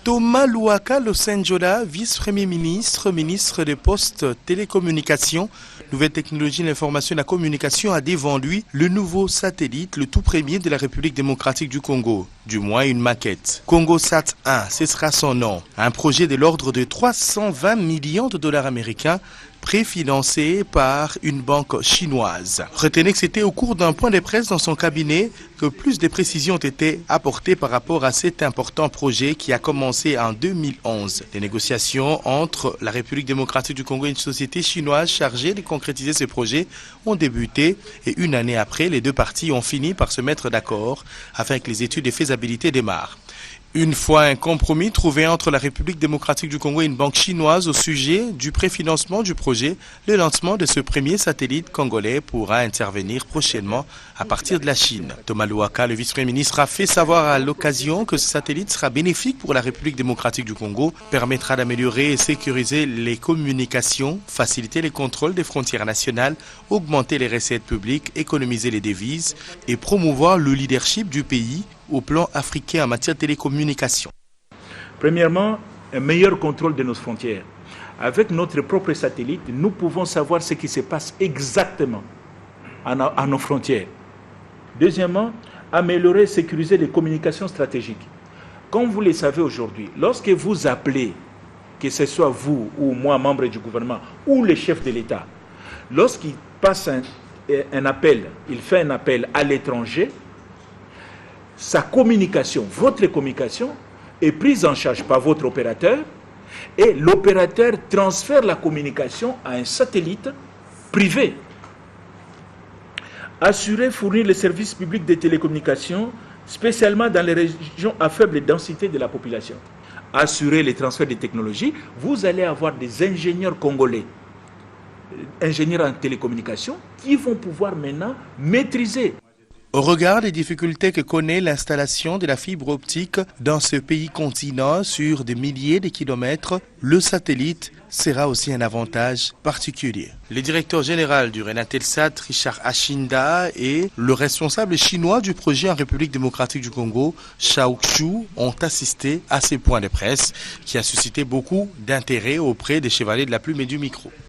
Thomas Louaka Losenjola, vice-premier ministre, ministre des Postes, Télécommunications, Nouvelles Technologies, l'Information et la Communication, a devant lui le nouveau satellite, le tout premier de la République démocratique du Congo. Du moins une maquette. CongoSat 1, ce sera son nom. Un projet de l'ordre de 320 millions de dollars américains préfinancé par une banque chinoise. Retenez que c'était au cours d'un point de presse dans son cabinet que plus de précisions ont été apportées par rapport à cet important projet qui a commencé en 2011. Les négociations entre la République démocratique du Congo et une société chinoise chargée de concrétiser ce projet ont débuté et une année après, les deux parties ont fini par se mettre d'accord afin que les études de faisabilité démarrent. Une fois un compromis trouvé entre la République démocratique du Congo et une banque chinoise au sujet du préfinancement du projet, le lancement de ce premier satellite congolais pourra intervenir prochainement à partir de la Chine. Thomas Louaka, le vice-premier ministre, a fait savoir à l'occasion que ce satellite sera bénéfique pour la République démocratique du Congo, permettra d'améliorer et sécuriser les communications, faciliter les contrôles des frontières nationales, augmenter les recettes publiques, économiser les devises et promouvoir le leadership du pays au plan africain en matière de télécommunications. Premièrement, un meilleur contrôle de nos frontières. Avec notre propre satellite, nous pouvons savoir ce qui se passe exactement à nos frontières. Deuxièmement, améliorer et sécuriser les communications stratégiques. Comme vous le savez aujourd'hui, lorsque vous appelez, que ce soit vous ou moi, membre du gouvernement, ou le chef de l'État, lorsqu'il passe un appel, il fait un appel à l'étranger, sa communication, votre communication, est prise en charge par votre opérateur et l'opérateur transfère la communication à un satellite privé. Assurer, fournir les services publics de télécommunications, spécialement dans les régions à faible densité de la population. Assurer les transferts de technologies, vous allez avoir des ingénieurs congolais, ingénieurs en télécommunications, qui vont pouvoir maintenant maîtriser. Au regard des difficultés que connaît l'installation de la fibre optique dans ce pays continent sur des milliers de kilomètres, le satellite sera aussi un avantage particulier. Le directeur général du Renatelsat, Richard Ashinda, et le responsable chinois du projet en République démocratique du Congo, Shao Xu, ont assisté à ces points de presse qui a suscité beaucoup d'intérêt auprès des chevaliers de la plume et du micro.